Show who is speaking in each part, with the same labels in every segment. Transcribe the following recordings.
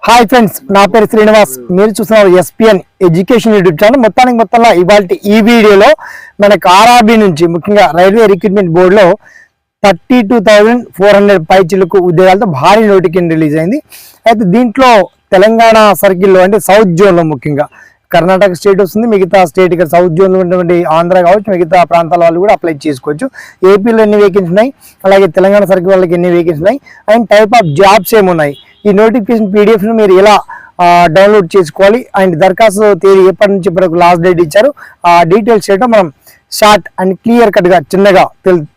Speaker 1: Hi friends, నా పేరు శ్రీనివాస్. మీరు చూస్తున్నారు ఎస్పిఎన్ ఎడ్యుకేషన్ యూట్యూబ్ ఛానల్. మొత్తంలో ఇవాళ ఈ వీడియోలో మనకు ఆర్ఆర్బీ నుంచి ముఖ్యంగా రైల్వే రిక్రూట్మెంట్ బోర్డులో 32,400 పైచిలకు ఉద్యోగాలతో భారీ నోటిఫికేషన్ రిలీజ్ అయింది. అయితే దీంట్లో తెలంగాణ సర్కిల్లో అంటే సౌత్ జోన్లో ముఖ్యంగా కర్ణాటక స్టేట్ వస్తుంది, మిగతా స్టేట్ ఇక్కడ సౌత్ జోన్లో ఉన్నటువంటి ఆంధ్ర కావచ్చు, మిగతా ప్రాంతాల వాళ్ళు కూడా అప్లై చేసుకోవచ్చు. ఏపీలో ఎన్ని వేకెన్సీ ఉన్నాయి, అలాగే తెలంగాణ సర్కిల్ వాళ్ళకి ఎన్ని వేకెన్సీ ఉన్నాయి, అండ్ టైప్ ఆఫ్ జాబ్స్ ఏమున్నాయి, ఈ నోటిఫికేషన్ పీడిఎఫ్ను మీరు ఎలా డౌన్లోడ్ చేసుకోవాలి, అండ్ దరఖాస్తు తేదీ ఎప్పటి నుంచి ఇప్పటికి లాస్ట్ డేట్ ఇచ్చారు, ఆ డీటెయిల్స్ ఏంటో మనం షార్ట్ అండ్ క్లియర్ కట్గా చిన్నగా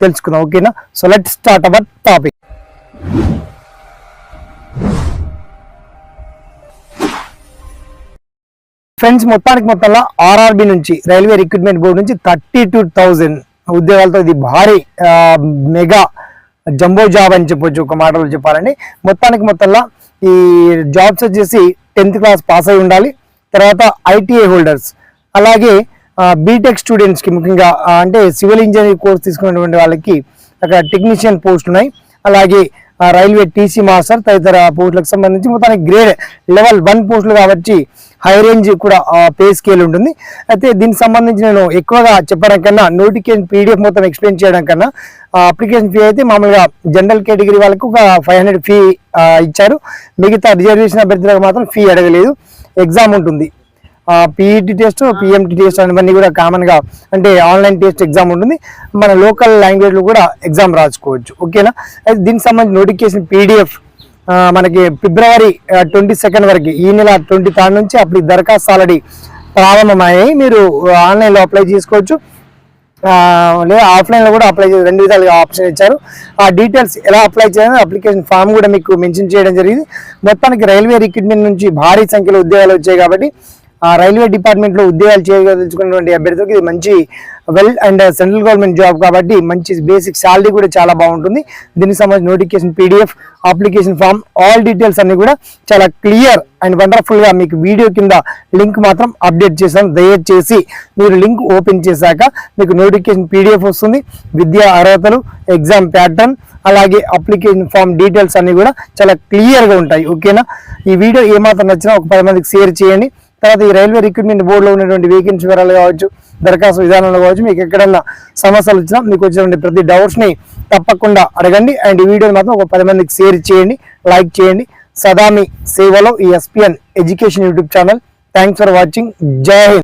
Speaker 1: తెలుసుకుందాం. ఓకేనా? So let's start our topic. Friends, మొత్తంలో ఆర్ఆర్బీ నుంచి రైల్వే రిక్రూట్మెంట్ బోర్డు నుంచి 32,000 ఉద్యోగాలతో ఇది భారీ మెగా జంబో జాబ్ అని చెప్పొచ్చు ఒక మాటలో చెప్పాలండి. మొత్తంలో ఈ జాబ్స్ వచ్చేసి 10th క్లాస్ పాస్ అయి ఉండాలి. తర్వాత ఐటీఐ హోల్డర్స్, అలాగే బీటెక్ స్టూడెంట్స్కి ముఖ్యంగా అంటే సివిల్ ఇంజనీరింగ్ కోర్స్ తీసుకున్నటువంటి వాళ్ళకి అక్కడ టెక్నీషియన్ పోస్ట్ ఉన్నాయి. అలాగే రైల్వే టీసీ మాస్టర్ తదితర పోస్టులకు సంబంధించి మొత్తానికి గ్రేడ్ లెవెల్ 1 పోస్టులు కాబట్టి హై రేంజ్ కూడా పే స్కేల్ ఉంటుంది. అయితే దీనికి సంబంధించి నేను ఎక్కువగా చెప్పడం కన్నా నోటిఫికేషన్ పీడిఎఫ్ మొత్తం ఎక్స్ప్లెయిన్ చేయడం కన్నా అప్లికేషన్ ఫీ అయితే మామూలుగా జనరల్ కేటగిరీ వాళ్ళకు ఒక 500 ఫీ ఇచ్చారు. మిగతా రిజర్వేషన్ అభ్యర్థులకు మాత్రం ఫీ అడగలేదు. ఎగ్జామ్ ఉంటుంది, పీఈటీ టెస్ట్, పిఎంటీ టెస్ట్ అనేవన్నీ కూడా కామన్గా అంటే ఆన్లైన్ టెస్ట్ ఎగ్జామ్ ఉంటుంది. మన లోకల్ లాంగ్వేజ్లో కూడా ఎగ్జామ్ రాసుకోవచ్చు. ఓకేనా? అయితే దీనికి సంబంధించి నోటిఫికేషన్ పీడిఎఫ్ మనకి ఫిబ్రవరి 22 వరకు, ఈ నెల 23 నుంచి అప్పుడు దరఖాస్తు ఆల్రెడీ ప్రారంభమయ్యాయి. మీరు ఆన్లైన్లో అప్లై చేసుకోవచ్చు, లేదా ఆఫ్లైన్లో కూడా అప్లై చేయాలి. 2 విధాలుగా ఆప్షన్ ఇచ్చారు. ఆ డీటెయిల్స్ ఎలా అప్లై చేయాలి, అప్లికేషన్ ఫామ్ కూడా మీకు మెన్షన్ చేయడం జరిగింది. మొత్తానికి రైల్వే రిక్రూట్మెంట్ నుంచి భారీ సంఖ్యలో ఉద్యోగాలు వచ్చాయి కాబట్టి రైల్వే డిపార్ట్మెంట్లో ఉద్యోగాలు చేయదలుచుకున్నటువంటి అభ్యర్థులకు ఇది మంచి well and central government job కాబట్టి మంచి బేసిక్ శాలరీ కూడా చాలా బాగుంటుంది. దీనికి సంబంధించిన notification PDF, application form, all details అన్ని కూడా చాలా క్లియర్ అండ్ వండర్ఫుల్గా మీకు వీడియో కింద లింక్ మాత్రం అప్డేట్ చేశాను. దయచేసి మీరు లింక్ ఓపెన్ చేశాక మీకు నోటిఫికేషన్ పీడిఎఫ్ వస్తుంది, విద్యా అర్హతలు, ఎగ్జామ్ ప్యాటర్న్, అలాగే అప్లికేషన్ ఫామ్ డీటెయిల్స్ అన్ని కూడా చాలా క్లియర్గా ఉంటాయి. ఓకేనా? ఈ వీడియో ఏమాత్రం నచ్చినా ఒక 10 మందికి షేర్ చేయండి. తర్వాత ఈ రైల్వే రిక్రూట్మెంట్ బోర్డులో ఉన్నటువంటి వేకెన్సీ వివరాలు కావచ్చు, దరఖాస్తు విధానంలో కావచ్చు, మీకు ఎక్కడన్నా సమస్యలు వచ్చినా మీకు వచ్చినటువంటి ప్రతి డౌట్స్ని తప్పకుండా అడగండి. అండ్ ఈ వీడియోని మాత్రం ఒక 10 మందికి షేర్ చేయండి, లైక్ చేయండి. సదా మీ సేవలో ఈ SPN education YouTube channel. Thanks for watching. జై హింద్.